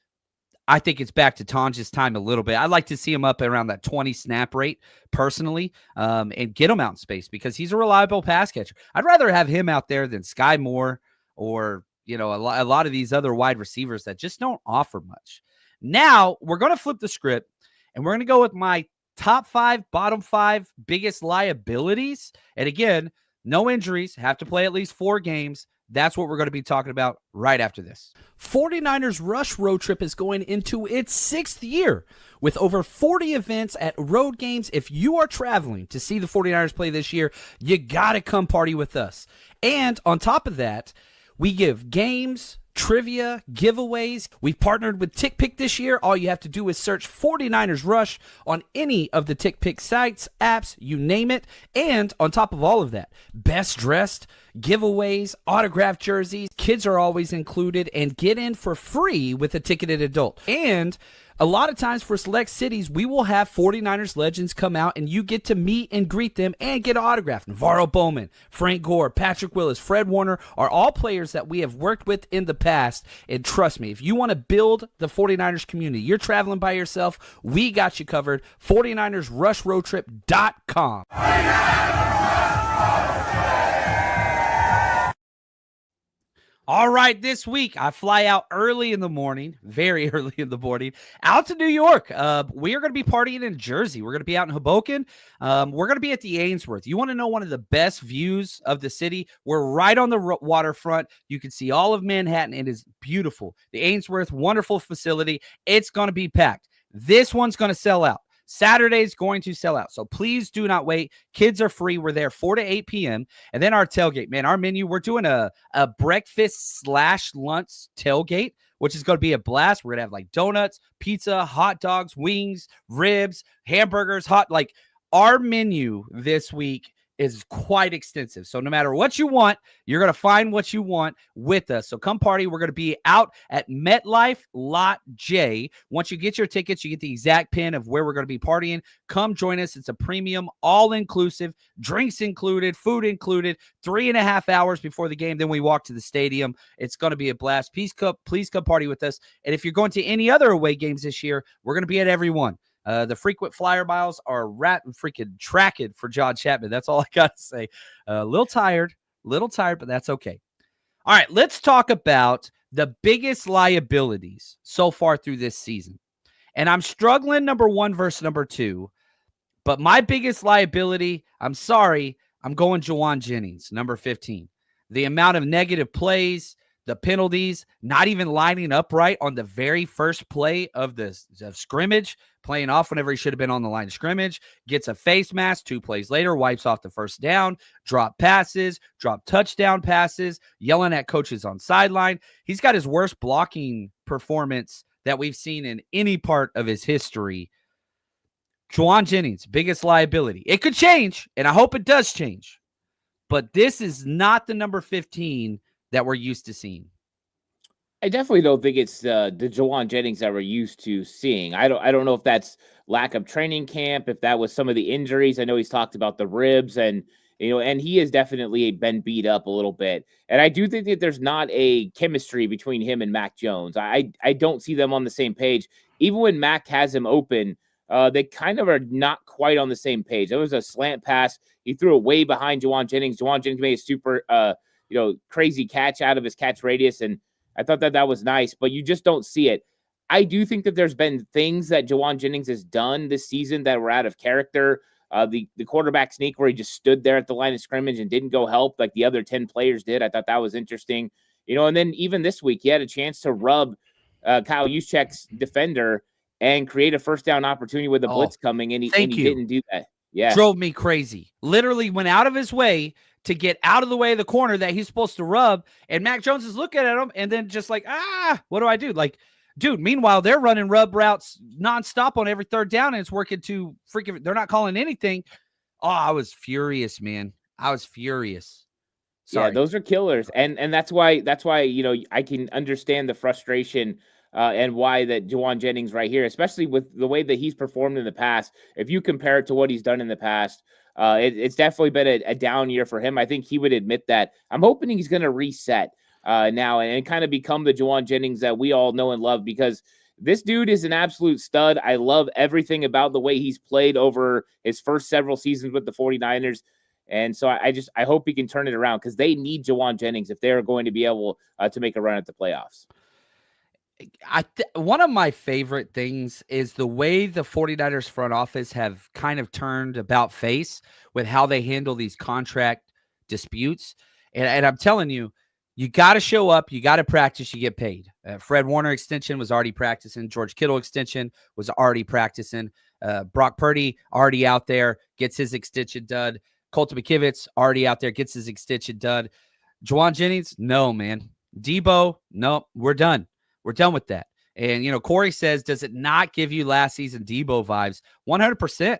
I think it's back to Tonjes' time a little bit. I'd like to see him up around that 20 snap rate personally, and get him out in space because he's a reliable pass catcher. I'd rather have him out there than Sky Moore or, a lot of these other wide receivers that just don't offer much. Now we're going to flip the script and we're going to go with my top 5, bottom 5 biggest liabilities. And again, no injuries, have to play at least 4 games. That's what we're going to be talking about right after this. 49ers Rush Road Trip is going into its 6th year with over 40 events at road games. If you are traveling to see the 49ers play this year, you got to come party with us. And on top of that, we give games, trivia, giveaways. We've partnered with TickPick this year. All you have to do is search 49ers Rush on any of the TickPick sites, apps, you name it. And on top of all of that, best dressed, giveaways, autographed jerseys, kids are always included, and get in for free with a ticketed adult. And a lot of times for select cities, we will have 49ers legends come out and you get to meet and greet them and get an autograph. Navarro Bowman, Frank Gore, Patrick Willis, Fred Warner are all players that we have worked with in the past. And trust me, if you want to build the 49ers community, you're traveling by yourself, we got you covered. 49ersRushRoadTrip.com. All right, this week I fly out early in the morning, very early in the morning, out to New York. We are going to be partying in Jersey. We're going to be out in Hoboken. We're going to be at the Ainsworth. You want to know one of the best views of the city? We're right on the waterfront. You can see all of Manhattan. It is beautiful. The Ainsworth, wonderful facility. It's going to be packed. This one's going to sell out. Saturday's going to sell out. So please do not wait. Kids are free. We're there 4 to 8 p.m. And then our tailgate, man, our menu, we're doing a breakfast/lunch tailgate, which is going to be a blast. We're going to have like donuts, pizza, hot dogs, wings, ribs, hamburgers, our menu this week is quite extensive. So no matter what you want, you're going to find what you want with us. So come party. We're going to be out at MetLife Lot J. Once you get your tickets, you get the exact pin of where we're going to be partying. Come join us. It's a premium, all-inclusive, drinks included, food included, 3.5 hours before the game. Then we walk to the stadium. It's going to be a blast. Please come party with us. And if you're going to any other away games this year, we're going to be at every one. The frequent flyer miles are freaking tracking for John Chapman. That's all I got to say. A little tired, but that's okay. All right, let's talk about the biggest liabilities so far through this season. And I'm struggling number 1 versus number 2, but my biggest liability, I'm sorry, I'm going Juwan Jennings, number 15. The amount of negative plays, the penalties, not even lining up right on the very first play of the scrimmage, playing off whenever he should have been on the line of scrimmage, gets a face mask 2 plays later, wipes off the first down, drop passes, drop touchdown passes, yelling at coaches on sideline. He's got his worst blocking performance that we've seen in any part of his history. Juwan Jennings, biggest liability. It could change, and I hope it does change, but this is not the number 15 that we're used to seeing. I definitely don't think it's the Juwan Jennings that we're used to seeing. I don't know if that's lack of training camp, if that was some of the injuries. I know he's talked about the ribs and he has definitely been beat up a little bit. And I do think that there's not a chemistry between him and Mac Jones. I don't see them on the same page. Even when Mac has him open, they kind of are not quite on the same page. There was a slant pass. He threw it way behind Juwan Jennings. Juwan Jennings made a super crazy catch out of his catch radius, and I thought that was nice, but you just don't see it. I do think that there's been things that Juwan Jennings has done this season that were out of character. The quarterback sneak where he just stood there at the line of scrimmage and didn't go help like the other 10 players did. I thought that was interesting. And then even this week, he had a chance to rub Kyle Juszczyk's defender and create a first down opportunity with a blitz coming, and he didn't do that. Yeah. Drove me crazy. Literally went out of his way to get out of the way of the corner that he's supposed to rub. And Mac Jones is looking at him and then just like, what do I do? Like, dude, meanwhile, they're running rub routes nonstop on every third down and it's working to freaking, they're not calling anything. Oh, I was furious, man. I was furious. Sorry. Yeah, those are killers. And that's why, I can understand the frustration and why that Juwan Jennings right here, especially with the way that he's performed in the past. If you compare it to what he's done in the past, it's definitely been a down year for him. I think he would admit that. I'm hoping he's going to reset now and kind of become the Juwan Jennings that we all know and love, because this dude is an absolute stud. I love everything about the way he's played over his first several seasons with the 49ers. And so I hope he can turn it around, because they need Juwan Jennings if they're going to be able to make a run at the playoffs. One of my favorite things is the way the 49ers front office have kind of turned about face with how they handle these contract disputes. And I'm telling you, you got to show up, you got to practice, you get paid. Fred Warner extension was already practicing. George Kittle extension was already practicing. Brock Purdy already out there, gets his extension done. Colton McKivitz already out there, gets his extension done. Juwan Jennings, no, man. Debo, no, we're done. We're done with that. And, Corey says, does it not give you last season Debo vibes? 100%.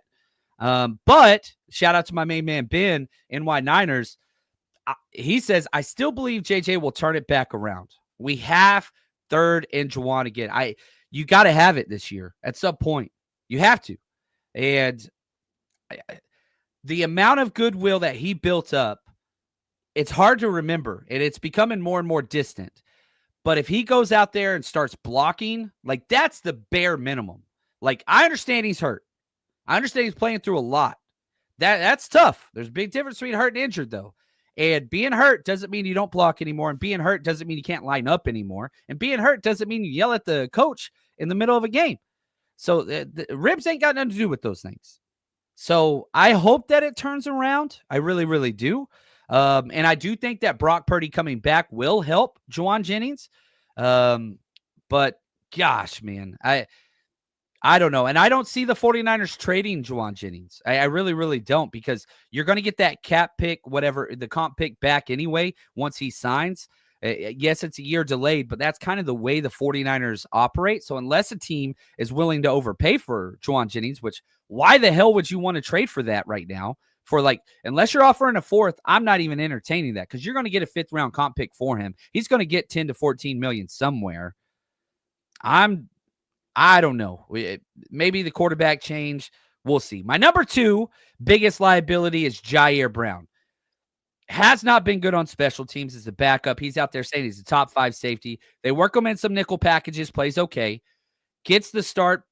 But shout out to my main man, Ben, NY Niners. He says, I still believe JJ will turn it back around. We have third and Juwan again. You got to have it this year at some point. You have to. And the amount of goodwill that he built up, it's hard to remember, and it's becoming more and more distant. But if he goes out there and starts blocking, like, that's the bare minimum. Like, I understand he's hurt. I understand he's playing through a lot. That's tough. There's a big difference between hurt and injured, though. And being hurt doesn't mean you don't block anymore. And being hurt doesn't mean you can't line up anymore. And being hurt doesn't mean you yell at the coach in the middle of a game. So the ribs ain't got nothing to do with those things. So I hope that it turns around. I really, really do. And I do think that Brock Purdy coming back will help Juwan Jennings. But gosh, man, I don't know. And I don't see the 49ers trading Juwan Jennings. I really, really don't, because you're going to get that cap pick, whatever, the comp pick back anyway, once he signs. Yes, it's a year delayed, but that's kind of the way the 49ers operate. So unless a team is willing to overpay for Juwan Jennings, which why the hell would you want to trade for that right now? Unless you're offering a fourth, I'm not even entertaining that, because you're going to get a 5th round comp pick for him. He's going to get 10 to 14 million somewhere. I don't know. Maybe the quarterback change. We'll see. My number 2 biggest liability is Jair Brown. Has not been good on special teams as a backup. He's out there saying he's a top 5 safety. They work him in some nickel packages, plays okay. Gets the start,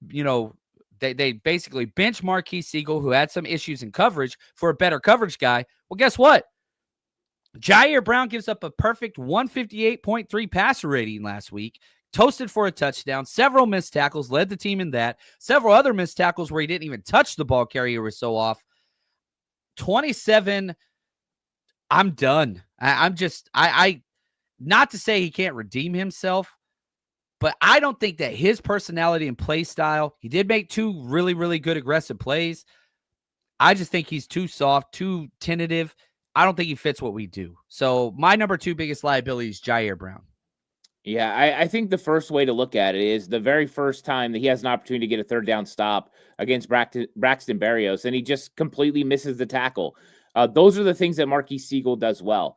They basically bench Marquise Siegel, who had some issues in coverage, for a better coverage guy. Well, guess what? Jair Brown gives up a perfect 158.3 passer rating last week, toasted for a touchdown, several missed tackles, led the team in that, several other missed tackles where he didn't even touch the ball carrier, was so off. 27, I'm done. I'm not to say he can't redeem himself, but I don't think that his personality and play style, he did make 2 really, really good aggressive plays. I just think he's too soft, too tentative. I don't think he fits what we do. So my number 2 biggest liability is Jair Brown. Yeah, I think the first way to look at it is the very first time that he has an opportunity to get a 3rd down stop against Braxton Berrios, and he just completely misses the tackle. Those are the things that Marquise Siegel does well.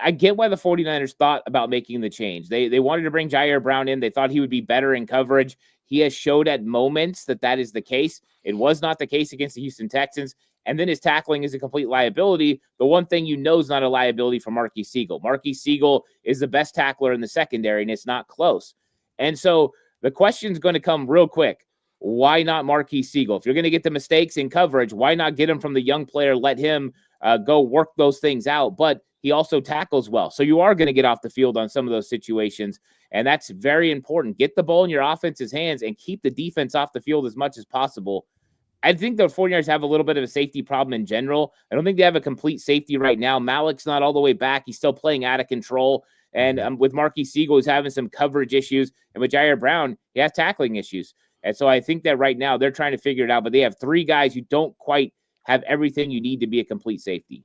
I get why the 49ers thought about making the change. They wanted to bring Jair Brown in. They thought he would be better in coverage. He has showed at moments that is the case. It was not the case against the Houston Texans. And then his tackling is a complete liability. The one thing is not a liability for Marquise Siegel. Marquise Siegel is the best tackler in the secondary, and it's not close. And so the question is going to come real quick. Why not Marquise Siegel? If you're going to get the mistakes in coverage, why not get him from the young player, let him go work those things out? But he also tackles well. So you are going to get off the field on some of those situations, and that's very important. Get the ball in your offense's hands and keep the defense off the field as much as possible. I think the 49ers have a little bit of a safety problem in general. I don't think they have a complete safety right now. Malik's not all the way back. He's still playing out of control. And with Marquise Siegel, he's having some coverage issues. And with Jair Brown, he has tackling issues. And so I think that right now they're trying to figure it out. But they have 3 guys who don't quite have everything you need to be a complete safety.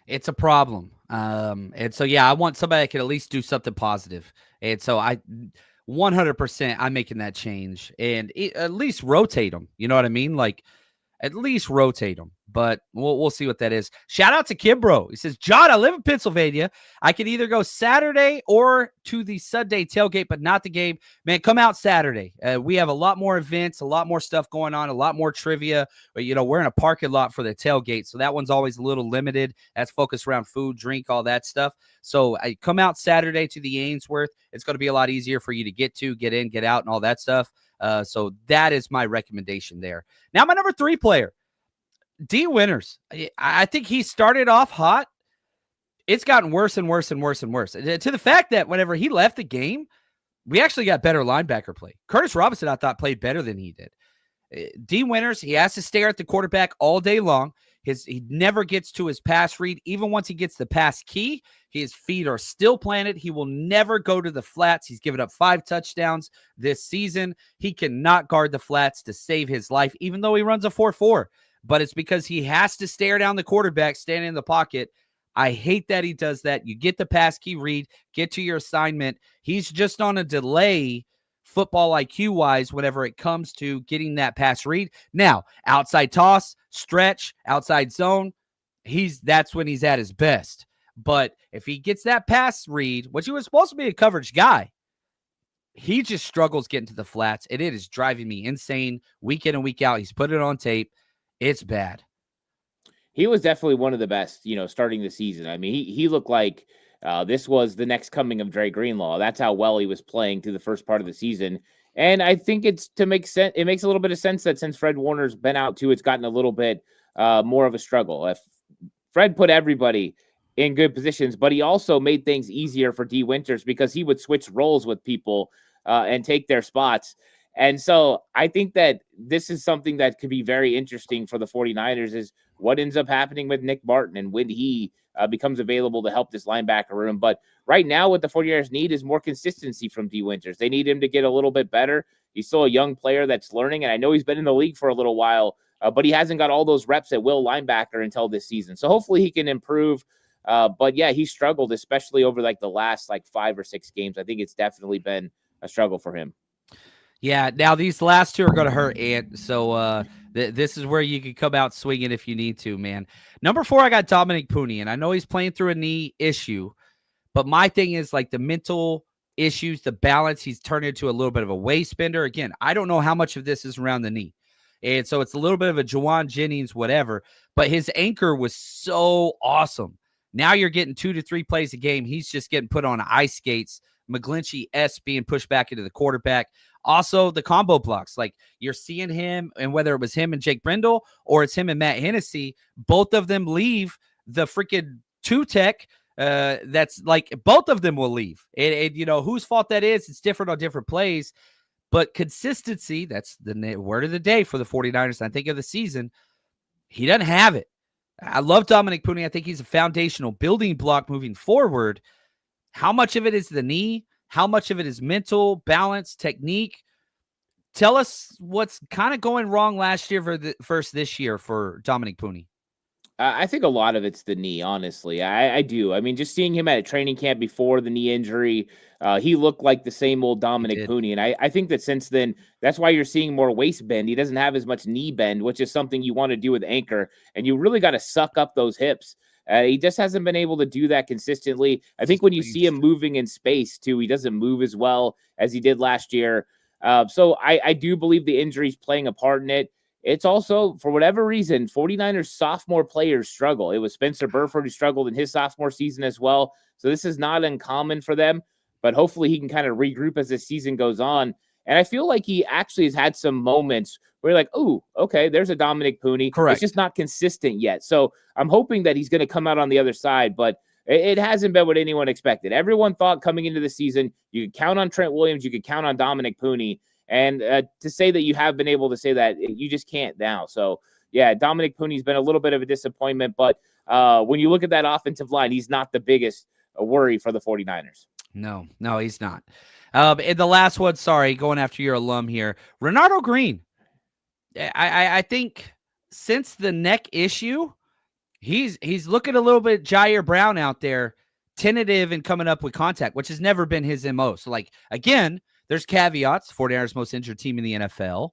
It's a problem. And so, yeah, I want somebody that can at least do something positive. And so 100% I'm making that change, and at least rotate them. You know what I mean? Like, at least rotate them. But we'll see what that is. Shout out to Kimbro. He says, John, I live in Pennsylvania. I can either go Saturday or to the Sunday tailgate, but not the game. Man, come out Saturday. We have a lot more events, a lot more stuff going on, a lot more trivia. But, we're in a parking lot for the tailgate, so that one's always a little limited. That's focused around food, drink, all that stuff. So I come out Saturday to the Ainsworth. It's going to be a lot easier for you to get in, get out, and all that stuff. So that is my recommendation there. Now, my number 3 player. D. Winters. I think he started off hot. It's gotten worse and worse and worse and worse. To the fact that whenever he left the game, we actually got better linebacker play. Curtis Robinson, I thought, played better than he did. D. Winters, he has to stare at the quarterback all day long. He never gets to his pass read. Even once he gets the pass key, his feet are still planted. He will never go to the flats. He's given up 5 touchdowns this season. He cannot guard the flats to save his life, even though he runs a 4.4. But it's because he has to stare down the quarterback standing in the pocket. I hate that he does that. You get the pass key read, get to your assignment. He's just on a delay football IQ-wise whenever it comes to getting that pass read. Now, outside toss, stretch, outside zone, that's when he's at his best. But if he gets that pass read, which he was supposed to be a coverage guy, he just struggles getting to the flats, and it is driving me insane week in and week out. He's put it on tape. It's bad. He was definitely one of the best, starting the season. I mean, he looked like this was the next coming of Dre Greenlaw. That's how well he was playing through the first part of the season. And I think it's to make sense. It makes a little bit of sense that since Fred Warner's been out too, it's gotten a little bit more of a struggle. If Fred put everybody in good positions, but he also made things easier for D. Winters because he would switch roles with people and take their spots. And so I think that this is something that could be very interesting for the 49ers is what ends up happening with Nick Barton and when he becomes available to help this linebacker room. But right now what the 49ers need is more consistency from D. Winters. They need him to get a little bit better. He's still a young player that's learning, and I know he's been in the league for a little while, but he hasn't got all those reps at will linebacker until this season. So hopefully he can improve. But yeah, he struggled, especially over the last 5 or 6 games. I think it's definitely been a struggle for him. Yeah, now these last 2 are going to hurt, Ant. So this is where you can come out swinging if you need to, man. Number 4, I got Dominic Pooney, and I know he's playing through a knee issue, but my thing is the mental issues, the balance. He's turned into a little bit of a waist bender. Again, I don't know how much of this is around the knee, and so it's a little bit of a Juwan Jennings, whatever. But his anchor was so awesome. Now you're getting 2 to 3 plays a game. He's just getting put on ice skates. McGlinchey-esque being pushed back into the quarterback. Also, the combo blocks, you're seeing him, and whether it was him and Jake Brindle or it's him and Matt Hennessy, both of them leave the freaking 2-tech. That's both of them will leave. And whose fault that is, it's different on different plays. But consistency, that's the word of the day for the 49ers, I think, of the season. He doesn't have it. I love Dominic Pooney. I think he's a foundational building block moving forward. How much of it is the knee? How much of it is mental, balance, technique? Tell us what's kind of going wrong last year versus this year for Dominic Pooney. I think a lot of it's the knee, honestly. I do. I mean, just seeing him at a training camp before the knee injury, he looked like the same old Dominic Pooney. And I think that since then, that's why you're seeing more waist bend. He doesn't have as much knee bend, which is something you want to do with anchor. And you really got to suck up those hips. He just hasn't been able to do that consistently. I think when you see him moving in space, too, he doesn't move as well as he did last year. So I do believe the injury's playing a part in it. It's also, for whatever reason, 49ers sophomore players struggle. It was Spencer Burford who struggled in his sophomore season as well. So this is not uncommon for them, but hopefully he can kind of regroup as the season goes on. And I feel like he actually has had some moments where you're like, oh, okay, there's a Dominic Pooney. Correct. It's just not consistent yet. So I'm hoping that he's going to come out on the other side, but it hasn't been what anyone expected. Everyone thought coming into the season, you could count on Trent Williams, you could count on Dominic Pooney. And to say that you have been able to say that, you just can't now. So, yeah, Dominic Pooney's been a little bit of a disappointment, but when you look at that offensive line, he's not the biggest worry for the 49ers. No, he's not. And the last one, sorry, going after your alum here, Renardo Green. I think since the neck issue, he's looking a little bit Jair Brown out there, tentative and coming up with contact, which has never been his MO. So, again, there's caveats. 49ers most injured team in the NFL.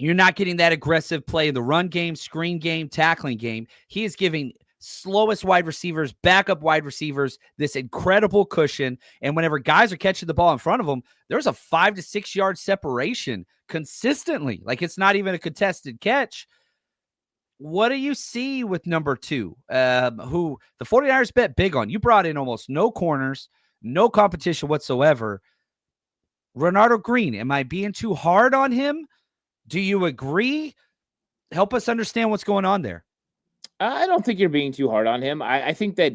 You're not getting that aggressive play in the run game, screen game, tackling game. He is giving slowest wide receivers, backup wide receivers, this incredible cushion. And whenever guys are catching the ball in front of them, there's a 5 to 6 yard separation consistently. Like, it's not even a contested catch. What do you see with number 2, who the 49ers bet big on? You brought in almost no corners, no competition whatsoever. Renardo Green, am I being too hard on him? Do you agree? Help us understand what's going on there. I don't think you're being too hard on him. I think that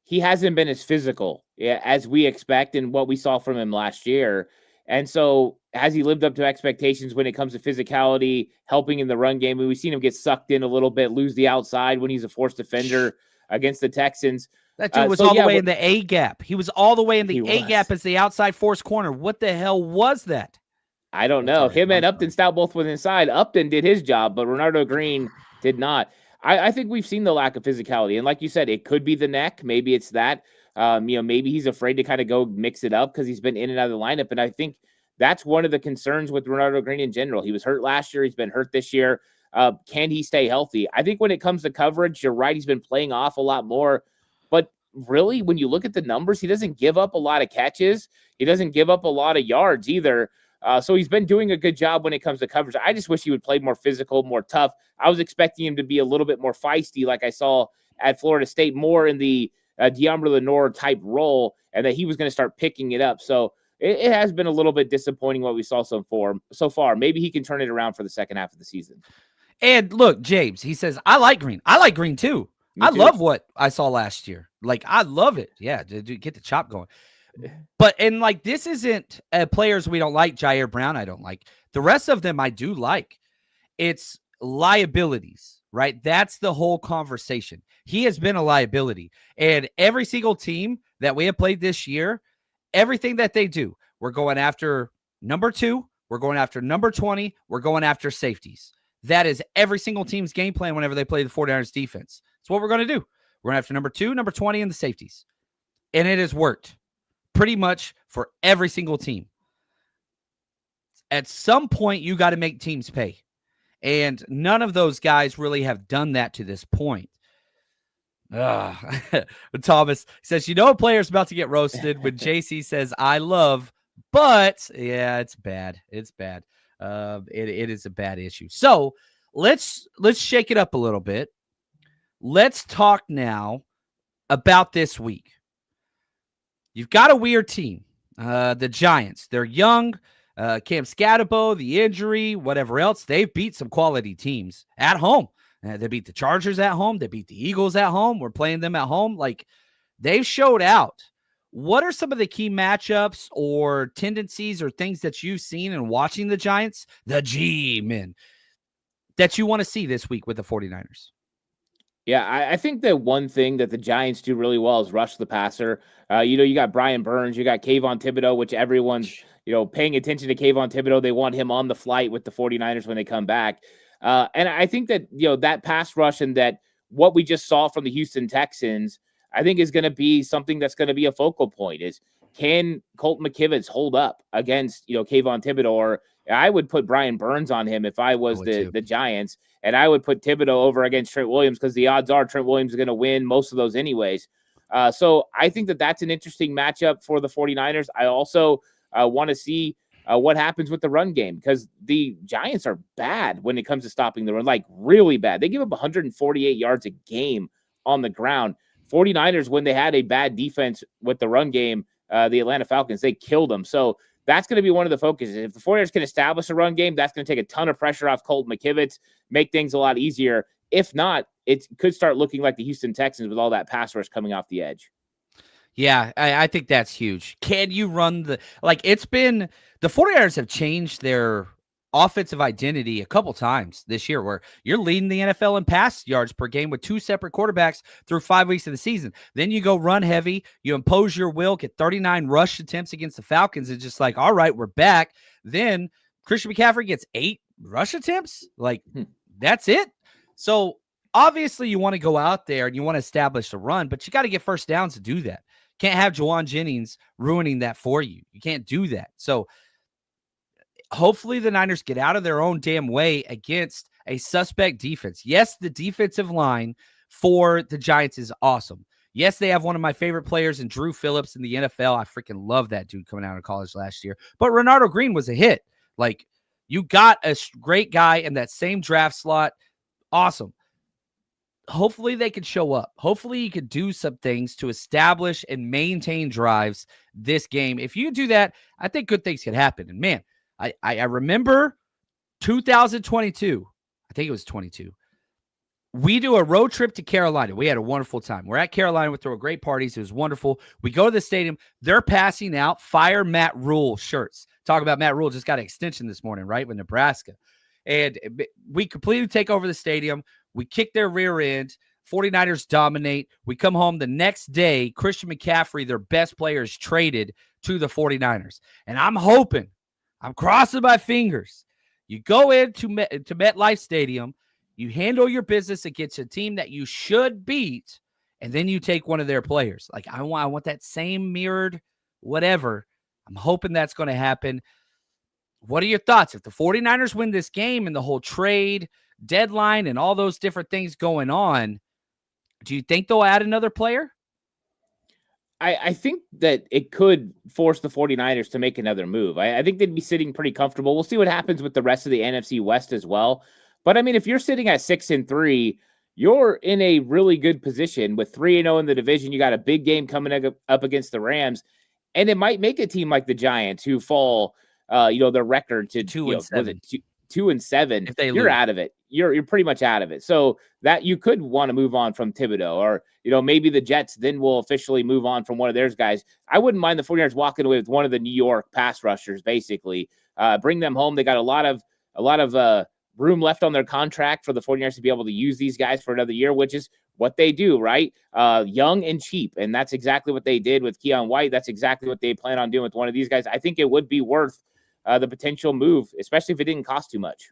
he hasn't been as physical as we expect and what we saw from him last year. And so has he lived up to expectations when it comes to physicality, helping in the run game? We've seen him get sucked in a little bit, lose the outside when he's a forced defender against the Texans. That dude was all the way in the A gap. He was all the way in the A gap as the outside force corner. What the hell was that? I don't know. Him and Upton Stout both went inside. Upton did his job, but Renardo Green did not. I think we've seen the lack of physicality. And like you said, it could be the neck. Maybe it's that. Maybe he's afraid to kind of go mix it up because he's been in and out of the lineup. And I think that's one of the concerns with Renardo Green in general. He was hurt last year. He's been hurt this year. Can he stay healthy? I think when it comes to coverage, you're right. He's been playing off a lot more. But really, when you look at the numbers, he doesn't give up a lot of catches. He doesn't give up a lot of yards either. So he's been doing a good job when it comes to coverage. I just wish he would play more physical, more tough. I was expecting him to be a little bit more feisty, like I saw at Florida State, more in the De'Ambra Lenore type role, and that he was going to start picking it up. So it has been a little bit disappointing what we saw so far. Maybe he can turn it around for the second half of the season. And look, James, he says, I like Green. I like Green too. I love what I saw last year. Like, I love it. Yeah, dude, get the chop going. But, and like, this isn't players we don't like. Jair Brown, I don't like. The rest of them I do like. It's liabilities, right? That's the whole conversation. He has been a liability. And every single team that we have played this year, everything that they do, we're going after number 2, we're going after number 20, we're going after safeties. That is every single team's game plan whenever they play the 49ers defense. That's what we're going to do. We're going after number 2, number 20, and the safeties. And it has worked pretty much for every single team. At some point, you got to make teams pay. And none of those guys really have done that to this point. Thomas says, a player's about to get roasted when JC says, I love, but yeah, it's bad. It's bad. It is a bad issue. So let's shake it up a little bit. Let's talk now about this week. You've got a weird team, the Giants. They're young. Cam Scatabo, the injury, whatever else. They've beat some quality teams at home. They beat the Chargers at home. They beat the Eagles at home. We're playing them at home. Like, they've showed out. What are some of the key matchups or tendencies or things that you've seen in watching the Giants, the G-men, that you want to see this week with the 49ers? Yeah, I think that one thing that the Giants do really well is rush the passer. You got Brian Burns, you got Kayvon Thibodeau, which everyone's, paying attention to Kayvon Thibodeau. They want him on the flight with the 49ers when they come back. And I think that, that pass rush and that what we just saw from the Houston Texans, I think is going to be something that's going to be a focal point is, can Colton McKivitz hold up against, Kayvon Thibodeau? Or I would put Brian Burns on him if I was the Giants, and I would put Thibodeau over against Trent Williams because the odds are Trent Williams is going to win most of those anyways. So I think that that's an interesting matchup for the 49ers. I also want to see what happens with the run game because the Giants are bad when it comes to stopping the run, like really bad. They give up 148 yards a game on the ground. 49ers, when they had a bad defense with the run game, the Atlanta Falcons, they killed them. So that's going to be one of the focuses. If the 49ers can establish a run game, that's going to take a ton of pressure off Colton McKivitz, make things a lot easier. If not, it could start looking like the Houston Texans with all that pass rush coming off the edge. Yeah, I think that's huge. Can you run the 49ers have changed their offensive identity a couple times this year where you're leading the NFL in pass yards per game with 2 separate quarterbacks through 5 weeks of the season. Then you go run heavy, you impose your will, get 39 rush attempts against the Falcons. It's just like, all right, we're back. Then Christian McCaffrey gets 8 rush attempts. Like, that's it. So obviously you want to go out there and you want to establish a run, but you got to get first downs to do that. Can't have Juwan Jennings ruining that for you. You can't do that. So hopefully the Niners get out of their own damn way against a suspect defense. Yes, the defensive line for the Giants is awesome. Yes, they have one of my favorite players in Drew Phillips in the NFL. I freaking love that dude coming out of college last year. But Renardo Green was a hit. Like, you got a great guy in that same draft slot. Awesome. Hopefully they could show up. Hopefully you could do some things to establish and maintain drives this game. If you do that, I think good things could happen. And man, I remember 2022. I think it was 22. We do a road trip to Carolina. We had a wonderful time. We're at Carolina. We throw great parties. It was wonderful. We go to the stadium. They're passing out Fire Matt Rule shirts. Talk about Matt Rule just got an extension this morning, right, with Nebraska. And we completely take over the stadium. We kick their rear end. 49ers dominate. We come home the next day. Christian McCaffrey, their best player, is traded to the 49ers. And I'm hoping, I'm crossing my fingers, you go into MetLife Stadium, you handle your business against a team that you should beat, and then you take one of their players. Like, I want that same mirrored whatever. I'm hoping that's going to happen. What are your thoughts? If the 49ers win this game and the whole trade deadline and all those different things going on, do you think they'll add another player? I think that it could force the 49ers to make another move. I think they'd be sitting pretty comfortable. We'll see what happens with the rest of the NFC West as well. But I mean, if you're sitting at 6-3, you're in a really good position with 3-0 in the division. You got a big game coming up against the Rams, and it might make a team like the Giants who fall, their record to 2-7. 2-7. If they you're lose, out of it. You're pretty much out of it. So that you could want to move on from Thibodeau, or maybe the Jets then will officially move on from one of their guys. I wouldn't mind the 49ers walking away with one of the New York pass rushers, basically. Bring them home. They got a lot of room left on their contract for the 49ers to be able to use these guys for another year, which is what they do, right? Young and cheap. And that's exactly what they did with Keon White. That's exactly what they plan on doing with one of these guys. I think it would be worth the potential move, especially if it didn't cost too much.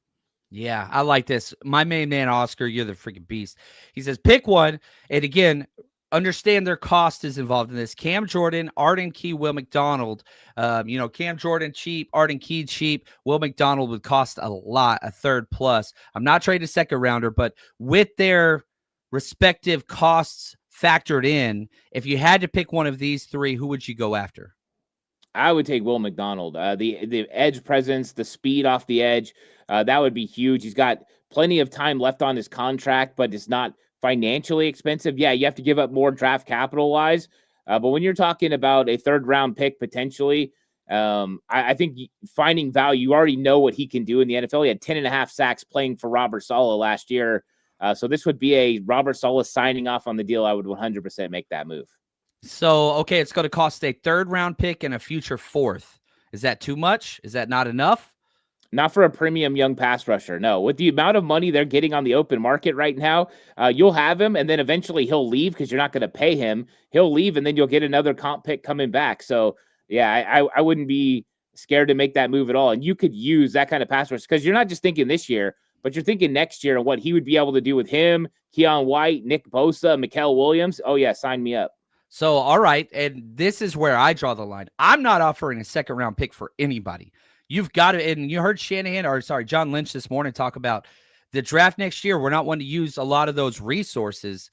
Yeah, I like this. My main man, Oscar, you're the freaking beast. He says, pick one. And again, understand their cost is involved in this. Cam Jordan, Arden Key, Will McDonald. Cam Jordan cheap, Arden Key cheap. Will McDonald would cost a lot, a third plus. I'm not trading a second rounder, but with their respective costs factored in, if you had to pick one of these three, who would you go after? I would take Will McDonald. The edge presence, the speed off the edge, that would be huge. He's got plenty of time left on his contract, but it's not financially expensive. Yeah, you have to give up more draft capital-wise, but when you're talking about a third-round pick potentially, I think finding value, you already know what he can do in the NFL. He had 10.5 sacks playing for Robert Saleh last year, so this would be a Robert Saleh signing off on the deal. I would 100% make that move. So, okay, it's going to cost a third-round pick and a future fourth. Is that too much? Is that not enough? Not for a premium young pass rusher. No, with the amount of money they're getting on the open market right now, you'll have him, and then eventually he'll leave because you're not going to pay him. He'll leave, and then you'll get another comp pick coming back. So, yeah, I wouldn't be scared to make that move at all. And you could use that kind of pass rush because you're not just thinking this year, but you're thinking next year and what he would be able to do with him, Keon White, Nick Bosa, Mikael Williams. Oh, yeah, sign me up. So, all right, and this is where I draw the line. I'm not offering a second-round pick for anybody. You've got to, and you heard John Lynch this morning talk about the draft next year. We're not wanting to use a lot of those resources.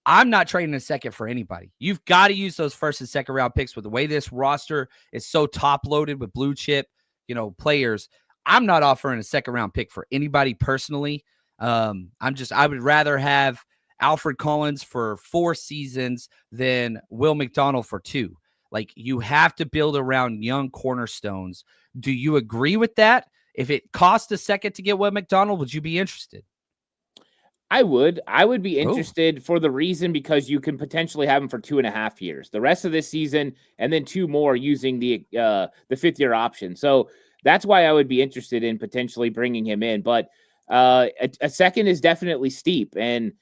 I'm not trading a second for anybody. You've got to use those first and second round picks with the way this roster is so top loaded with blue chip, players. I'm not offering a second round pick for anybody personally. I would rather have Alfred Collins for 4 seasons than Will McDonald for 2. Like, you have to build around young cornerstones. Do you agree with that? If it cost a second to get Will McDonald, would you be interested? I would be interested for the reason because you can potentially have him for 2.5 years, the rest of this season, and then 2 more using the 5th-year option. So that's why I would be interested in potentially bringing him in. But a second is definitely steep, and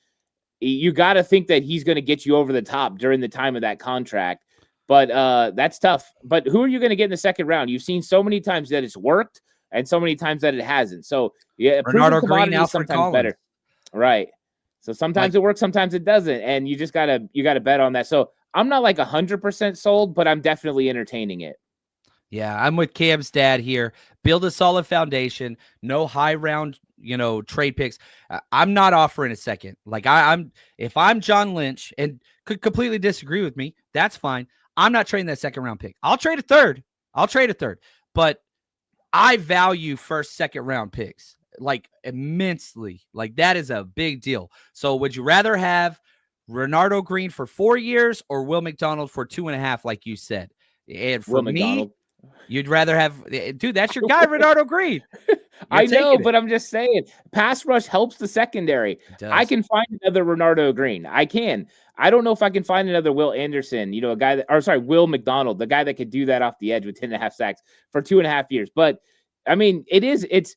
you got to think that he's going to get you over the top during the time of that contract. But that's tough. But who are you going to get in the second round? You've seen so many times that it's worked and so many times that it hasn't. So, yeah, Renardo Green, Alfred sometimes Collins. better. Right. So sometimes it works, sometimes it doesn't. And you just got to bet on that. So I'm not like 100% sold, but I'm definitely entertaining it. Yeah, I'm with Cam's dad here. Build a solid foundation. No high round, trade picks. I'm not offering a second. Like if I'm John Lynch and could completely disagree with me, that's fine. I'm not trading that second round pick. I'll trade a third. But I value first, second round picks like immensely. Like that is a big deal. So would you rather have Renardo Green for 4 years or Will McDonald for 2.5, like you said? And for Will me, McDonald. you'd rather have, dude, that's your guy, Renardo Green. I know, but but I'm just saying, pass rush helps the secondary. I can find another Renardo Green. I can. I don't know if I can find another Will Anderson, a guy Will McDonald, the guy that could do that off the edge with 10.5 sacks for 2.5 years. But I mean, it's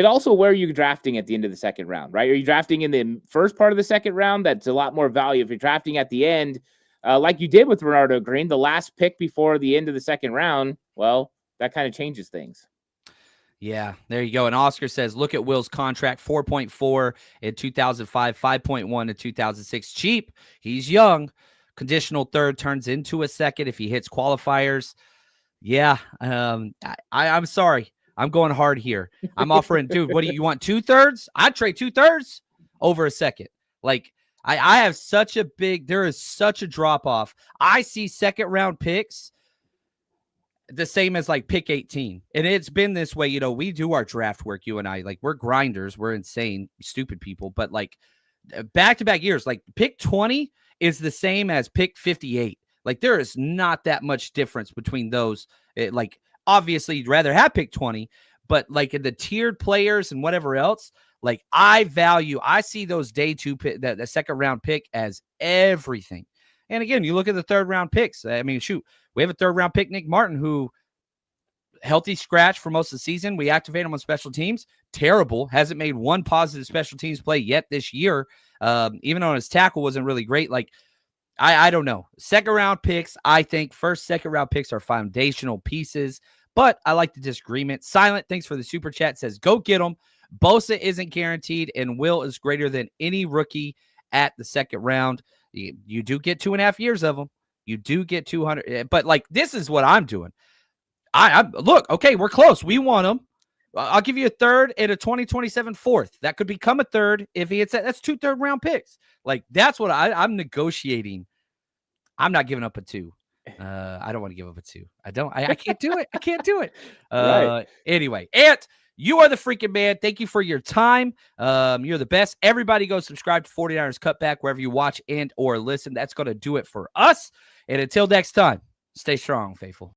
also where you're drafting at the end of the second round, right? Are you drafting in the first part of the second round? That's a lot more value. If you're drafting at the end, like you did with Renardo Green, the last pick before the end of the second round, well, that kind of changes things. Yeah, there you go. And Oscar says, look at Will's contract, 4.4 in 2005, 5.1 in 2006. Cheap. He's young. Conditional third turns into a second if he hits qualifiers. Yeah, I'm sorry. I'm going hard here. I'm offering, dude, what do you want? 2/3? I'd trade 2/3 over a second. Like, I have there is such a drop off. I see second round picks the same as like pick 18. And it's been this way. We do our draft work, you and I. Like, we're grinders. We're insane, stupid people. But like back-to-back years, like pick 20 is the same as pick 58. Like, there is not that much difference between those. Like, obviously, you'd rather have pick 20, but like in the tiered players and whatever else, like I see those day two pick, the second round pick as everything. And again, you look at the third round picks. I mean, shoot, we have a third round pick, Nick Martin, who healthy scratch for most of the season. We activate him on special teams. Terrible. Hasn't made one positive special teams play yet this year. Even on his tackle wasn't really great. Like, I don't know. Second round picks, I think first, second round picks are foundational pieces, but I like the disagreement. Silent, thanks for the super chat, says, go get them. Bosa isn't guaranteed, and Will is greater than any rookie at the second round. You do get 2.5 years of them. You do get 200, but like, this is what I'm doing. I look, okay, we're close. We want them. I'll give you a third and a 2027 fourth. That could become a third if he hits that. That's 2 third-round picks. Like, that's what I'm negotiating. I'm not giving up a 2. I don't want to give up a 2. I can't do it. I can't do it. Right. Anyway, Ant, you are the freaking man. Thank you for your time. You're the best. Everybody go subscribe to 49ers Cutback wherever you watch and or listen. That's going to do it for us. And until next time, stay strong, faithful.